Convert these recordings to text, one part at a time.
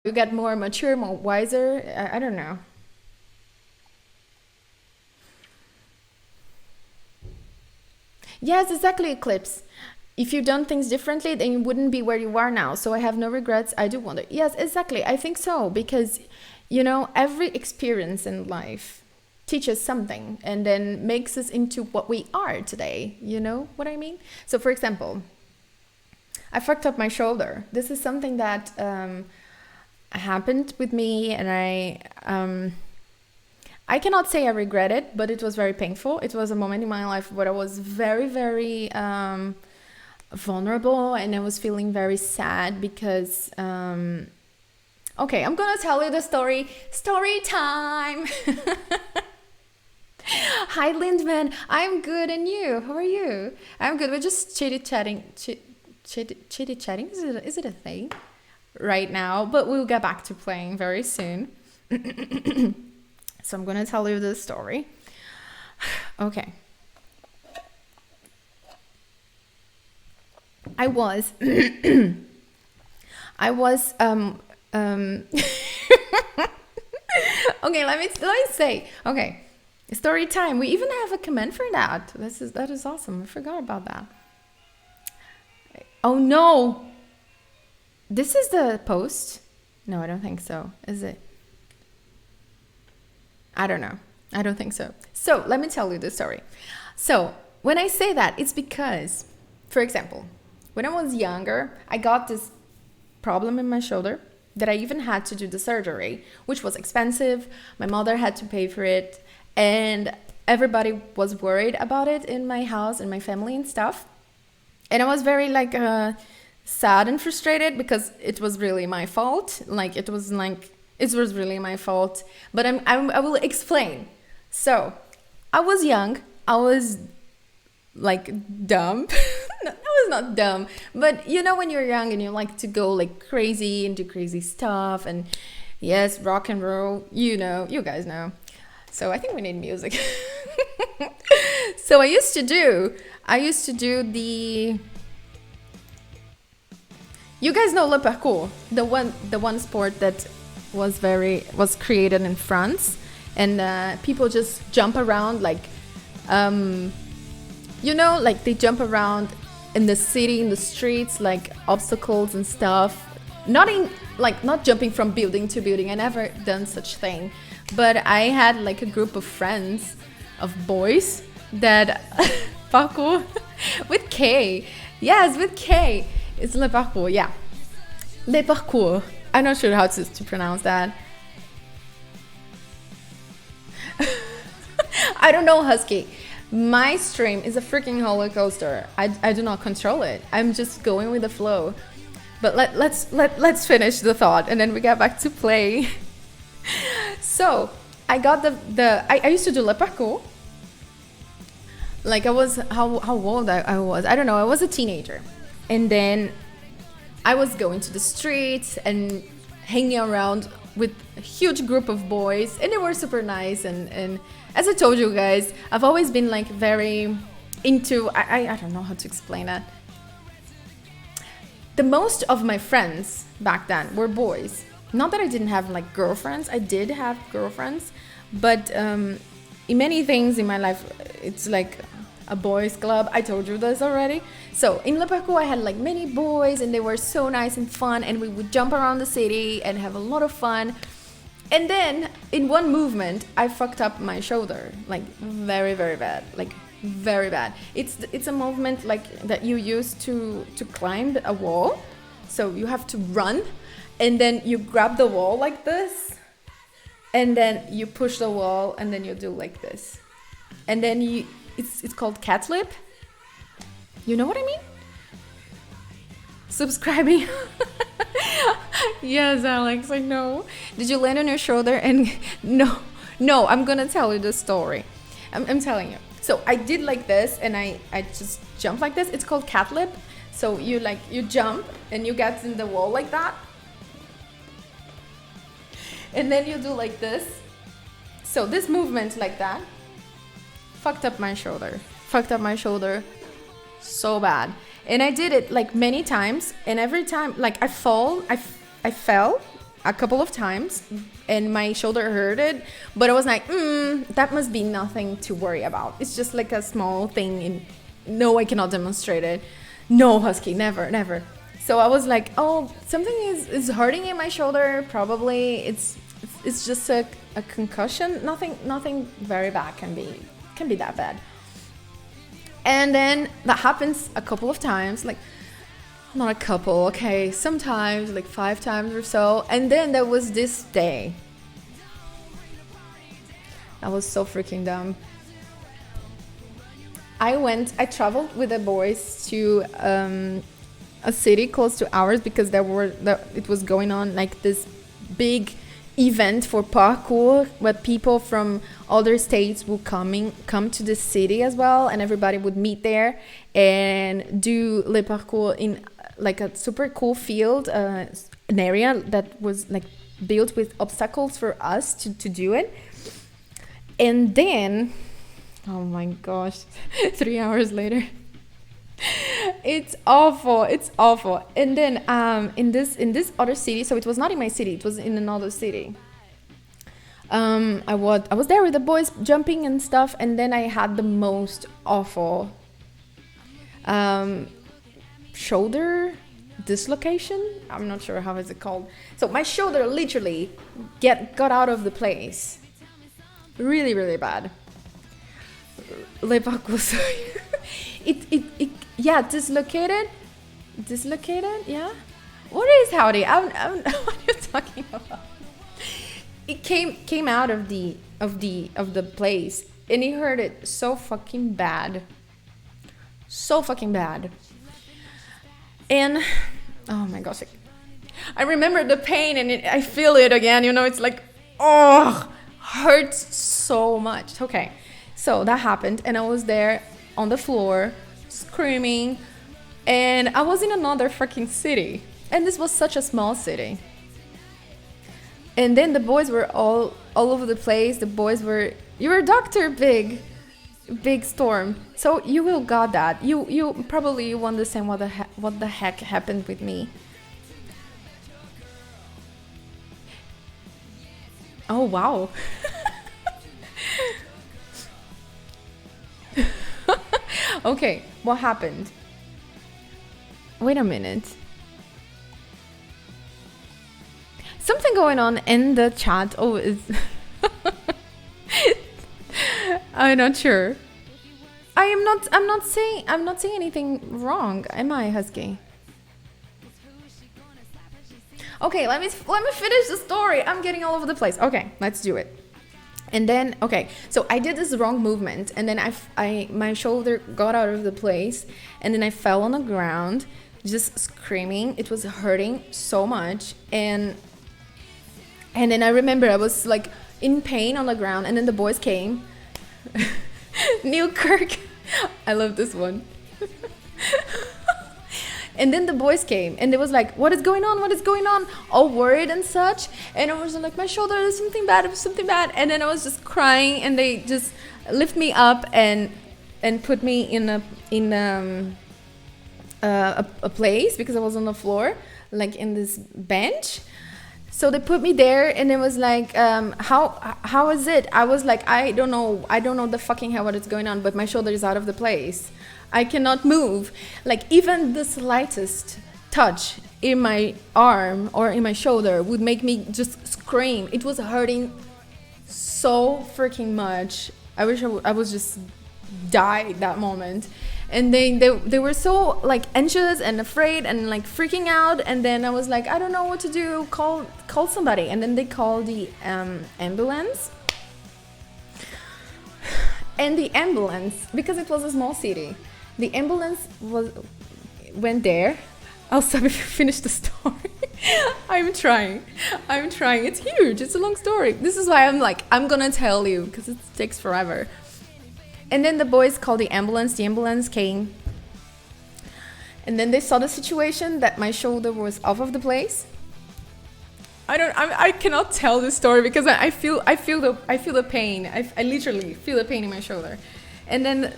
you get more mature, more wiser. I don't know. Yes, exactly, Eclipse. If you done things differently, then you wouldn't be where you are now. So I have no regrets. I do wonder. Yes, exactly. I think so because, every experience in life teaches something and then makes us into what we are today. You know what I mean? So, for example, I fucked up my shoulder. This is something that happened with me, and I cannot say I regret it, but it was very painful. It was a moment in my life where I was very, very vulnerable, and I was feeling very sad because. Okay, I'm gonna tell you the story. Story time. Hi, Lindman. I'm good, and you? How are you? I'm good. We're just chitty chatting. Chitty chatting. Is it a thing right now? But we'll get back to playing very soon. So I'm gonna tell you the story. Okay. I was I was okay, let me say. Okay. Story time. We even have a comment for that. That is awesome. I forgot about that. Oh no. This is the post? No, I don't think so. Is it? I don't know. I don't think so. So let me tell you the story. So when I say that, it's because, for example, when I was younger, I got this problem in my shoulder that I even had to do the surgery, which was expensive. My mother had to pay for it, and everybody was worried about it in my house and my family and stuff. And I was very like sad and frustrated because it was really my fault. It was really my fault. But I will explain. So I was young. I was like dumb. No, I was not dumb, but when you're young and you like to go like crazy and do crazy stuff, and yes, rock and roll. You guys know. So I think we need music. So I used to do the. You guys know le parcours, the one sport that was created in France, and people just jump around um, like they jump around in the city, in the streets, like obstacles and stuff. Not jumping from building to building. I never done such thing, but I had like a group of friends, of boys that parkour with K. Yes, with K. It's le parcours. Yeah, le parcours. I'm not sure how to pronounce that. I don't know, Husky. My stream is a freaking roller coaster. I do not control it. I'm just going with the flow. But let's finish the thought, and then we get back to play. So I got I used to do le parcours. Like I was how old I was. I don't know. I was a teenager, and then I was going to the streets and hanging around with a huge group of boys, and they were super nice. And as I told you guys, I've always been like very into. I don't know how to explain that. The most of my friends back then were boys. Not that I didn't have like girlfriends. I did have girlfriends, but in many things in my life, it's like a boys' club. I told you this already. So in Le Parcours, I had like many boys, and they were so nice and fun, and we would jump around the city and have a lot of fun. And then in one movement, I fucked up my shoulder, like very, very bad, like very bad. It's a movement like that you use to climb a wall. So you have to run, and then you grab the wall like this, and then you push the wall, and then you do like this, and then it's called cat flip. You know what I mean? Subscribing. Yes, Alex, I know. Did you land on your shoulder? And no, I'm gonna tell you the story. I'm telling you. So I did like this, and I just jumped like this. It's called cat flip. So you jump and you get in the wall like that, and then you do like this. So this movement like that fucked up my shoulder. Fucked up my shoulder so bad. And I did it like many times, and every time like I fell a couple of times, and my shoulder hurted, but I was like, that must be nothing to worry about. It's just like a small thing. No, I cannot demonstrate it. No, Husky, never, never. So I was like, oh, something is hurting in my shoulder. Probably it's just a concussion. Nothing very bad can be that bad. And then that happens a couple of times, like not a couple, okay, sometimes like 5 times or so. And then there was this day. That was so freaking dumb. I traveled with the boys to a city close to ours because it was going on like this big event for parkour where people from other states would come to the city as well, and everybody would meet there and do le parkour in like a super cool field, an area that was like built with obstacles for us to do it. And then, oh my gosh, 3 hours later, it's awful. And then in this other city, so it was not in my city, it was in another city. I was there with the boys jumping and stuff, and then I had the most awful shoulder dislocation. I'm not sure how is it called. So my shoulder literally got out of the place. Really, really bad. Yeah, dislocated, yeah. What is howdy? What are you talking about? It came out of the place, and it hurted so fucking bad. And oh my gosh, I remember the pain, and I feel it again. You know, it's like, oh, hurts so much. Okay, so that happened, and I was there on the floor screaming, and I was in another freaking city, and this was such a small city. And then the boys were all over the place. The boys were, "You're a doctor, big storm." So you will got that. You probably won't understand what the heck happened with me. Oh wow. Okay, what happened? Wait a minute. Something going on in the chat. Oh, is I'm not sure. I'm not saying anything wrong, am I, Husky? Okay, let me finish the story. I'm getting all over the place. Okay, let's do it. And then, okay, so I did this wrong movement, and then my shoulder got out of the place, and then I fell on the ground, just screaming. It was hurting so much, and then I remember I was like in pain on the ground, and then the boys came. Newkirk, I love this one. And then the boys came, and they was like, what is going on, all worried and such. And I was like, my shoulder, there's something bad. And then I was just crying, and they just lift me up and put me in a place, because I was on the floor, like in this bench. So they put me there, and it was like, how is it? I was like, I don't know the fucking hell what is going on, but my shoulder is out of the place. I cannot move. Like, even the slightest touch in my arm or in my shoulder would make me just scream. It was hurting so freaking much. I wish I was just died that moment. And they were so like anxious and afraid and like freaking out. And then I was like, I don't know what to do. Call somebody. And then they called the ambulance. And the ambulance, because it was a small city, the ambulance went there. I'll stop if you finish the story. I'm trying. It's huge. It's a long story. This is why I'm like, I'm gonna tell you, because it takes forever. And then the boys called the ambulance. The ambulance came. And then they saw the situation, that my shoulder was off of the place. I cannot tell this story because I feel the pain. I literally feel the pain in my shoulder. And then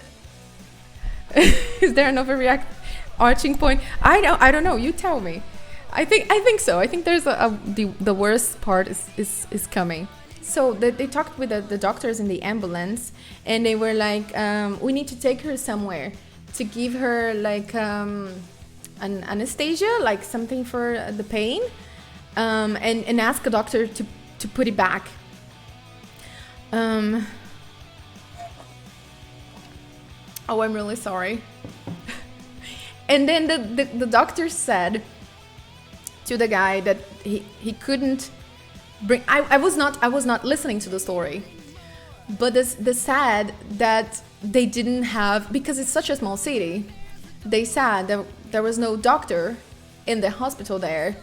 is there an overreact arching point? I don't know. You tell me. I think so. I think there's the worst part is coming. So they talked with the doctors in the ambulance, and they were like, we need to take her somewhere to give her like an anesthesia, like something for the pain, and ask a doctor to put it back. Oh, I'm really sorry. And then the doctor said to the guy that he couldn't bring. I was not listening to the story, but the sad that they didn't have, because it's such a small city. They said that there was no doctor in the hospital there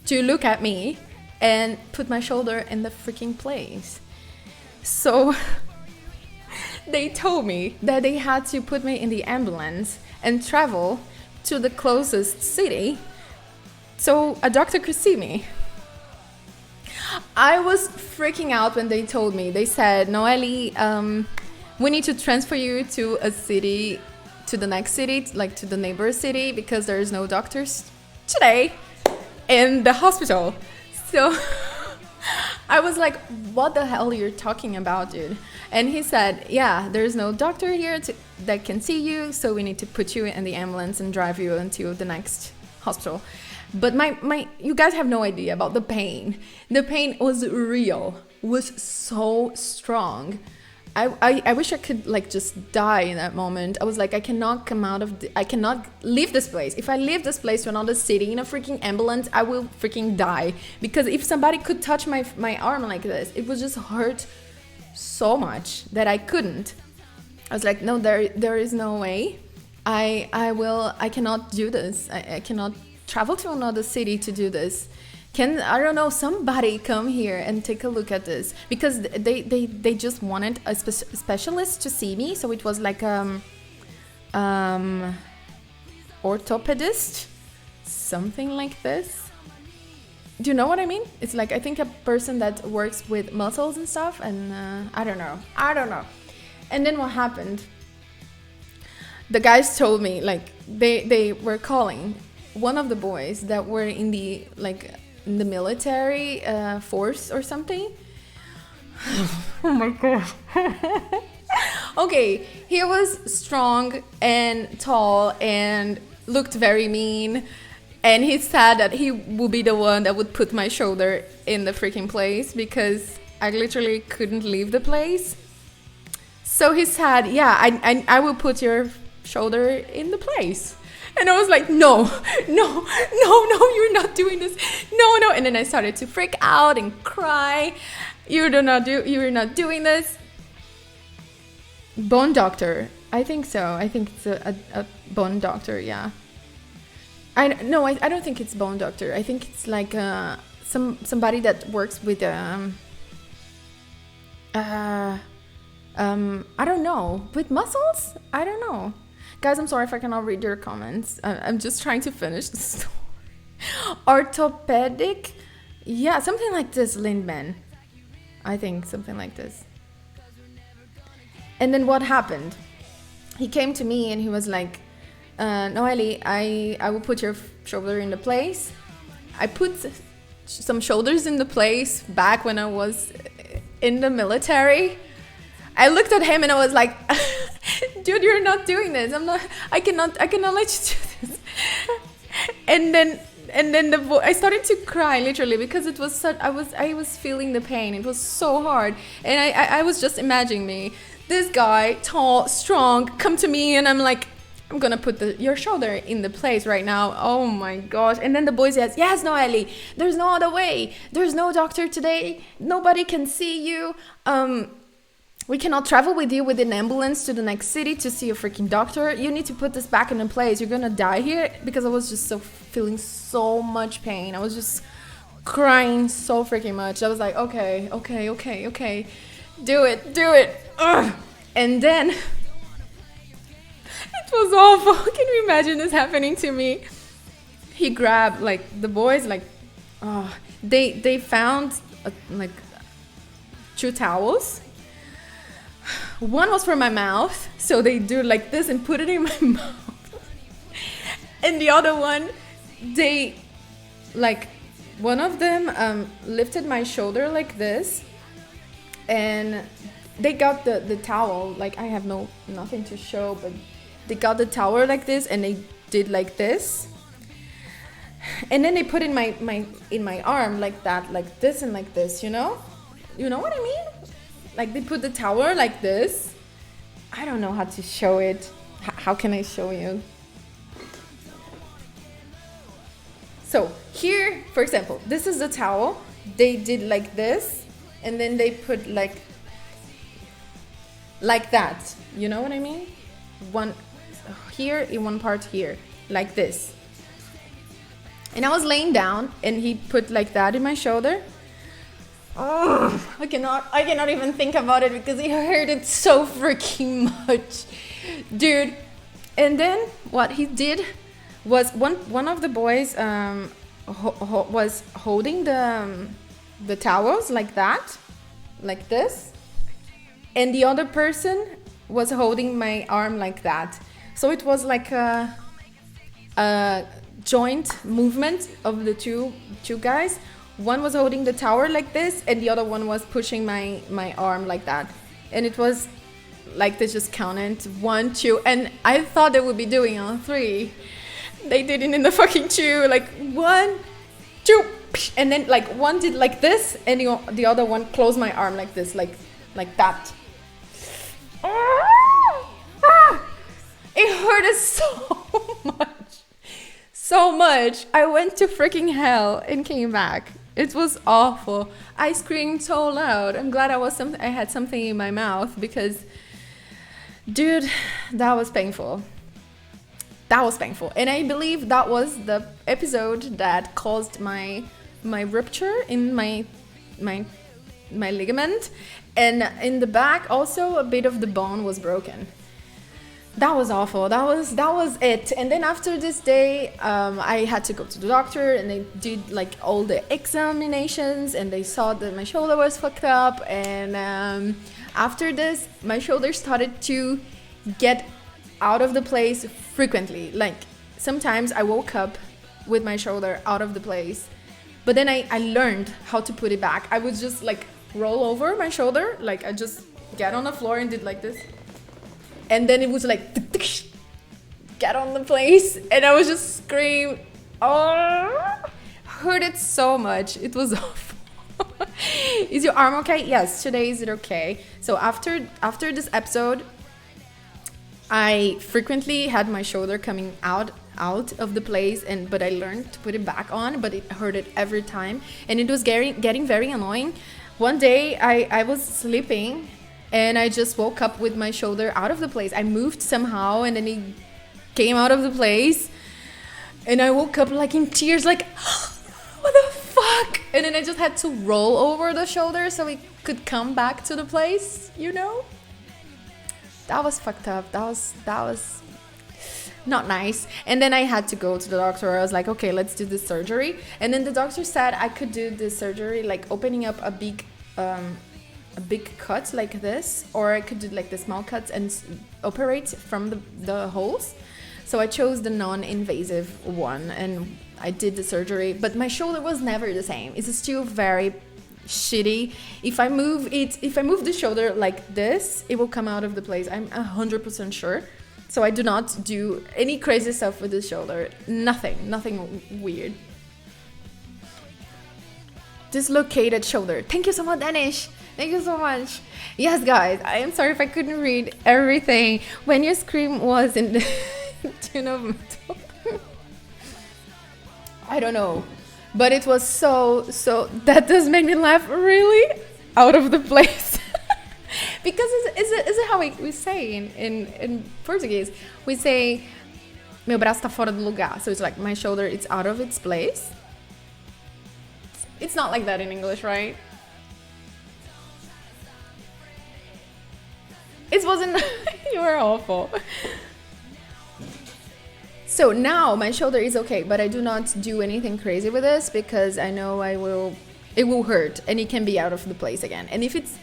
to look at me and put my shoulder in the freaking place. So they told me that they had to put me in the ambulance and travel to the closest city so a doctor could see me. I was freaking out when they told me. They said, Noelle, we need to transfer you to a city, to the next city, like to the neighbor city, because there's no doctors today in the hospital. So I was like, what the hell are you talking about, dude? And he said, yeah, there's no doctor here that can see you, so we need to put you in the ambulance and drive you into the next hospital. But you guys have no idea about the pain. The pain was real, was so strong. I wish I could like just die in that moment. I was like, I cannot come out of, I cannot leave this place. If I leave this place to another city in a freaking ambulance, I will freaking die. Because if somebody could touch my arm like this, it would just hurt so much that I couldn't. I was like, no, there is no way. I cannot do this. I cannot travel to another city to do this. Can, I don't know, somebody come here and take a look at this, because they just wanted a specialist to see me. So it was like orthopedist, something like this. Do you know what I mean? It's like, I think a person that works with muscles and stuff, and I don't know. And then what happened? The guys told me, like, they were calling one of the boys that were in the military force or something. Oh my god. Okay, he was strong and tall and looked very mean, and he said that he would be the one that would put my shoulder in the freaking place because I literally couldn't leave the place. So he said, yeah, I will put your shoulder in the place. And I was like, no, you're not doing this. No. And then I started to freak out and cry. You're not doing this. Bone doctor. I think so. I think it's a bone doctor, yeah. I don't think it's bone doctor. I think it's like somebody that works with I don't know, with muscles? I don't know. Guys, I'm sorry if I cannot read your comments. I'm just trying to finish the story. Orthopedic? Yeah, something like this, Lindman. I think something like this. And then what happened? He came to me and he was like, Noelle, I will put your shoulder in the place. I put some shoulders in the place back when I was in the military. I looked at him and I was like, dude, you're not doing this. I cannot let you do this. And then I started to cry literally because it was such, I was feeling the pain. It was so hard. And I was just imagining me, this guy, tall, strong, come to me and I'm like, I'm gonna put your shoulder in the place right now. Oh my gosh. And then the boy says, yes, Noelle, there's no other way. There's no doctor today. Nobody can see you. We cannot travel with you with an ambulance to the next city to see a freaking doctor. You need to put this back in place. You're gonna die here. Because I was just feeling so much pain. I was just crying so freaking much. I was like, okay. Do it. Ugh. And then it was awful. Can you imagine this happening to me? He grabbed, like, the boys, like, they found like 2 towels. One was for my mouth, so they do like this and put it in my mouth. And the other one, they like one of them lifted my shoulder like this, and they got the towel, like I have nothing to show, but they got the towel like this, and they did like this, and then they put in my arm like that, like this and like this, you know what I mean? Like they put the towel like this. I don't know how to show it. How can I show you? So here, for example, this is the towel. They did like this, and then they put like that. You know what I mean? One here in one part here, like this. And I was laying down, and he put like that in my shoulder. Oh, I cannot even think about it because it hurted so freaking much, dude. And then what he did was one of the boys was holding the towels like that, like this, and the other person was holding my arm like that. So it was like a joint movement of the two guys. One was holding the tower like this, and the other one was pushing my arm like that. And it was like they just counted 1, 2, and I thought they would be doing on 3. They did it in the fucking 2, like 1, 2, and then like one did like this, and the other one closed my arm like this, like that. It hurted so much. I went to freaking hell and came back. It was awful. I screamed so loud. I'm glad I had something in my mouth because, dude, that was painful. And I believe that was the episode that caused my rupture in my ligament, and in the back also a bit of the bone was broken. That was awful. That was it. And then after this day, I had to go to the doctor, and they did like all the examinations, and they saw that my shoulder was fucked up. And after this, my shoulder started to get out of the place frequently. Like sometimes I woke up with my shoulder out of the place, but then I learned how to put it back. I would just like roll over my shoulder, like I just get on the floor and did like this. And then it was like, get on the place. And I was just screaming. Oh, hurt it so much. It was awful. Is your arm okay? Yes, today is it okay? So after this episode, I frequently had my shoulder coming out of the place, but I learned to put it back on, but it hurted every time. And it was getting very annoying. One day I was sleeping, and I just woke up with my shoulder out of the place. I moved somehow, and then it came out of the place. And I woke up like in tears, like, what the fuck? And then I just had to roll over the shoulder so it could come back to the place, you know? That was fucked up. That was not nice. And then I had to go to the doctor. I was like, okay, let's do the surgery. And then the doctor said I could do the surgery, like opening up a big cut like this, or I could do like the small cuts and operate from the holes. So I chose the non-invasive one, and I did the surgery, but my shoulder was never the same. It's still very shitty. If I move the shoulder like this, it will come out of the place. I'm 100% sure. So I do not do any crazy stuff with the shoulder. Nothing weird. Dislocated shoulder. Thank you so much, Danish. Thank you so much. Yes, guys, I am sorry if I couldn't read everything. When your scream was in the tune of metal. I don't know. But it was so, that does make me laugh really out of the place. Because is it how we say in Portuguese? We say, meu braço tá fora do lugar. So it's like, my shoulder, it's out of its place. It's not like that in English, right? It wasn't, you were awful. So now my shoulder is okay, but I do not do anything crazy with this because I know it will hurt and it can be out of the place again. And if it's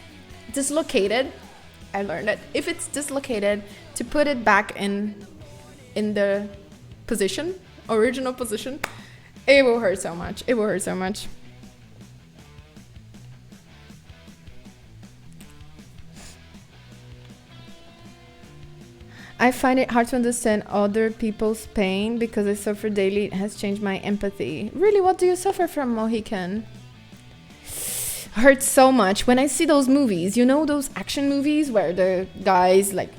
dislocated, I learned that if it's dislocated, to put it back in the position, original position, It will hurt so much. It will hurt so much. I find it hard to understand other people's pain because I suffer daily. It has changed my empathy. Really, what do you suffer from, Mohican? Hurts so much when I see those movies. You know those action movies where the guys, like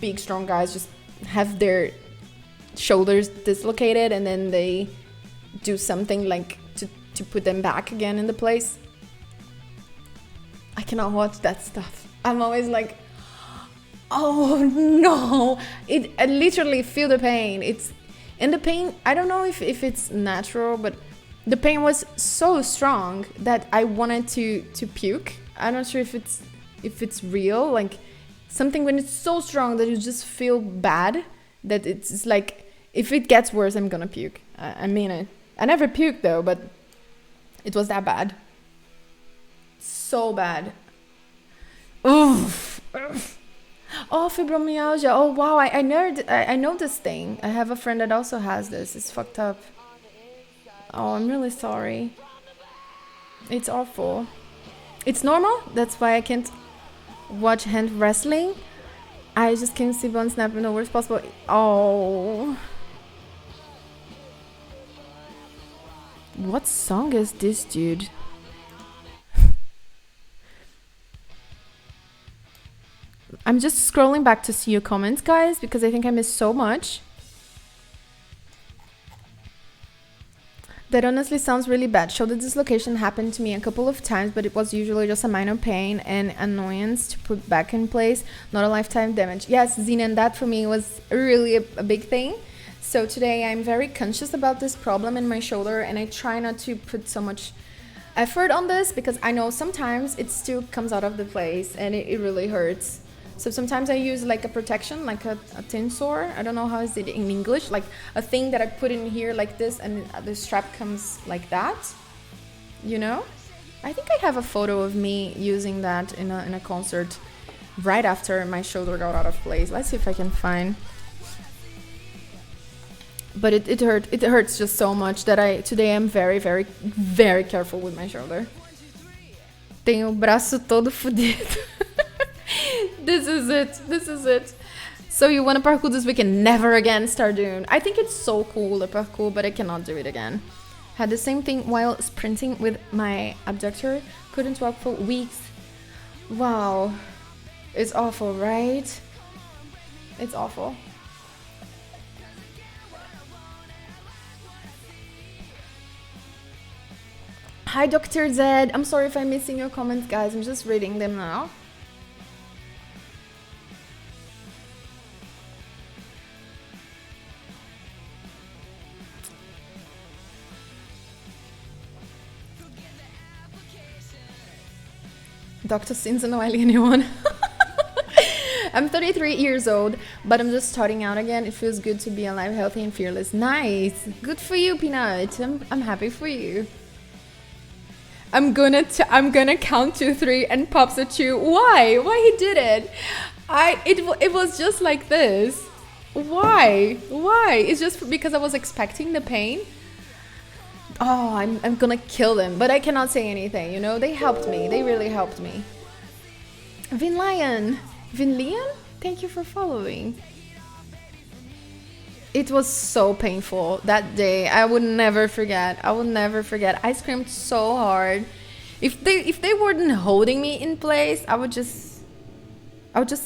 big strong guys, just have their shoulders dislocated and then they do something like to put them back again in the place. I cannot watch that stuff. I'm always like, oh no, I literally feel the pain. And the pain, I don't know if it's natural, but the pain was so strong that I wanted to puke. I'm not sure if it's real, like something when it's so strong that you just feel bad, that it's like, if it gets worse, I'm gonna puke. I mean, I never puked though, but it was that bad. So bad. Oof. Oh, fibromyalgia. Oh, wow. I know this thing. I have a friend that also has this. It's fucked up. Oh, I'm really sorry. It's awful. It's normal. That's why I can't watch hand wrestling. I just can't see one snap in the worst possible. Oh. What song is this, dude? I'm just scrolling back to see your comments, guys, because I think I missed so much. That honestly sounds really bad. Shoulder dislocation happened to me a couple of times, but it was usually just a minor pain and annoyance to put back in place, not a lifetime damage. Yes, Zina, and that for me was really a big thing. So today I'm very conscious about this problem in my shoulder, and I try not to put so much effort on this because I know sometimes it still comes out of the place and it really hurts. So sometimes I use like a protection, like a tensor. I don't know how is it in English, like a thing that I put in here like this, and the strap comes like that, you know? I think I have a photo of me using that in a concert right after my shoulder got out of place. Let's see if I can find. But it hurts just so much that today I'm very, very, very careful with my shoulder. Tenho o braço todo fudido. This is it. So you want to parkour this weekend? Never again, Stardoon. I think it's so cool, the parkour, but I cannot do it again. Had the same thing while sprinting with my abductor. Couldn't walk for weeks. Wow. It's awful, right? It's awful. Hi, Dr. Zed. I'm sorry if I'm missing your comments, guys. I'm just reading them now. Dr. Sins and Noelle, anyone? I'm 33 years old, but I'm just starting out again. It feels good to be alive, healthy, and fearless. Nice. Good for you, Peanut. I'm happy for you. I'm gonna count to 3 and pops at you. Why? Why he did it? It was just like this. Why? It's just because I was expecting the pain. Oh, I'm gonna kill them, but I cannot say anything, you know? They helped me. They really helped me. Vinlian, thank you for following. It was so painful that day. I would never forget. I screamed so hard. If they weren't holding me in place, I would just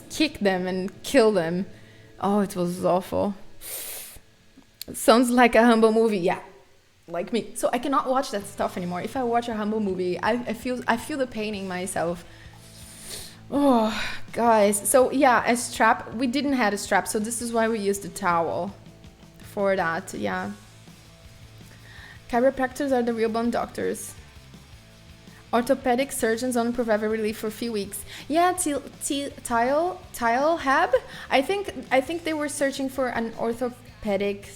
kick them and kill them. Oh, it was awful. Sounds like a Humble movie. Yeah. Like me. So I cannot watch that stuff anymore. If I watch a Humble movie, I feel the pain in myself. Oh, guys. So yeah, a strap. We didn't have a strap, so this is why we used the towel for that. Yeah. Chiropractors are the real bone doctors. Orthopedic surgeons only provide relief for a few weeks. Yeah, Tile Hab. I think they were searching for an orthopedic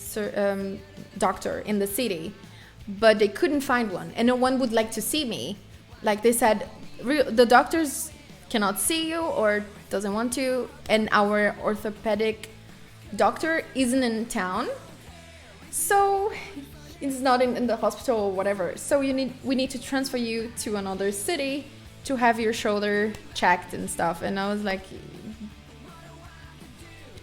doctor in the city, but they couldn't find one, and no one would like to see me. Like they said, the doctors cannot see you or doesn't want to, and our orthopedic doctor isn't in town. So it's not in the hospital or whatever. So we need to transfer you to another city to have your shoulder checked and stuff. And I was like,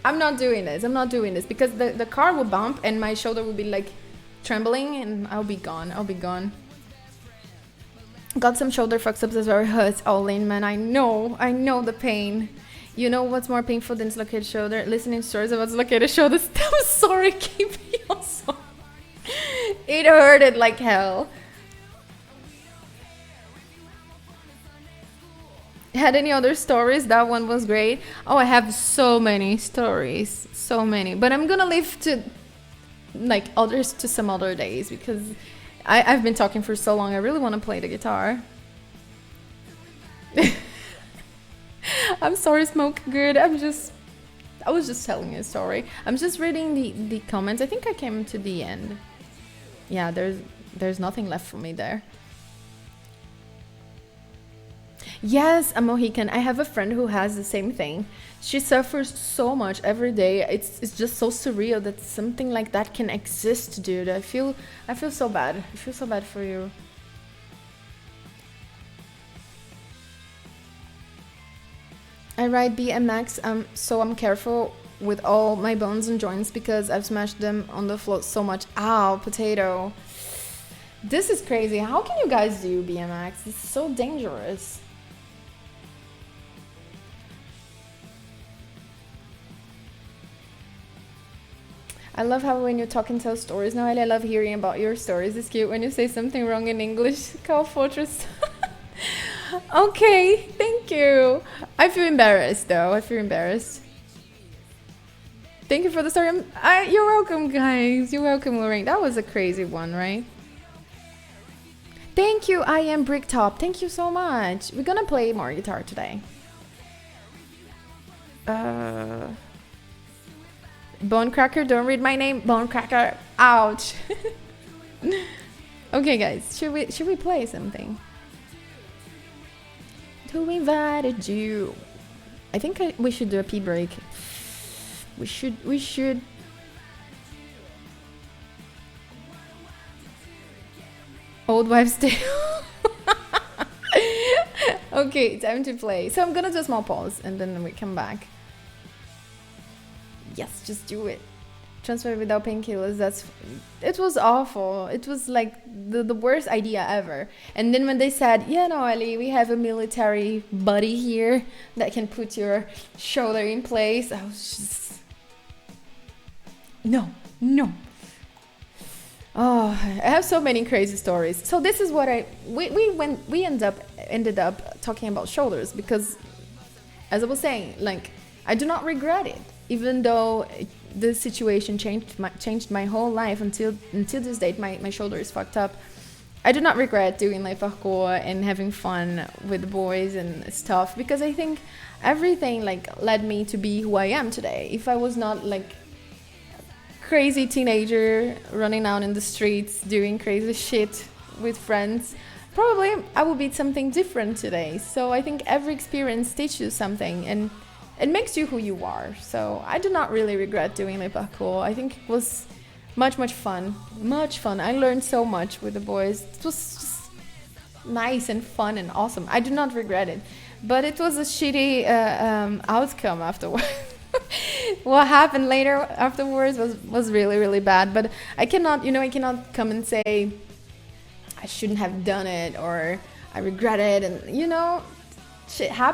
I'm not doing this. I'm not doing this because the car will bump and my shoulder will be like trembling and I'll be gone. I'll be gone. Got some shoulder fuck-ups as well. Hurts all in, man. I know the pain. You know what's more painful than dislocated shoulder? Listening stories about dislocated shoulders. I'm sorry, keep me also. It hurted like hell. Had any other stories? That one was great. Oh, I have so many stories. So many. But I'm gonna leave to like others to some other days because I've been talking for so long. I really want to play the guitar. I'm sorry, Smoke Good. I was just telling you a story. I'm just reading the comments. I think I came to the end. Yeah, there's nothing left for me there. Yes, a Mohican. I have a friend who has the same thing. She suffers so much every day. It's just so surreal that something like that can exist, dude. I feel so bad. I feel so bad for you. I ride BMX, so I'm careful with all my bones and joints because I've smashed them on the floor so much. Ow, potato. This is crazy. How can you guys do BMX? It's so dangerous. I love how when you talk and tell stories, Noelle, I love hearing about your stories. It's cute when you say something wrong in English. Cow Fortress. Okay, thank you. I feel embarrassed though. I feel embarrassed. Thank you for the story. You're welcome, guys. You're welcome, Lorraine. That was a crazy one, right? Thank you, I am Bricktop. Thank you so much. We're gonna play more guitar today. Bone Cracker, don't read my name. Bone Cracker. Ouch. Okay, guys, should we play something? Who invited you? I think we should do a pee break. We should. Old wives' tale. Okay, time to play. So I'm gonna do a small pause and then we come back. Yes, just do it. Transfer without painkillers. It was awful. It was like the worst idea ever. And then when they said, yeah, no, Ali, we have a military buddy here that can put your shoulder in place, I was just no. Oh, I have so many crazy stories. So this is what we ended up talking about shoulders because, as I was saying, like I do not regret it, even though the situation changed my whole life until this date. My shoulder is fucked up. I do not regret doing like parkour and having fun with the boys and stuff because I think everything like led me to be who I am today. If I was not like crazy teenager running out in the streets doing crazy shit with friends, probably I would be something different today. So I think every experience teaches you something and it makes you who you are. So I do not really regret doing le parkour. I think it was much fun. I learned so much with the boys. It was just nice and fun and awesome. I do not regret it, but it was a shitty outcome afterwards. What happened later afterwards was really bad. But I cannot come and say I shouldn't have done it or I regret it, and shit happens.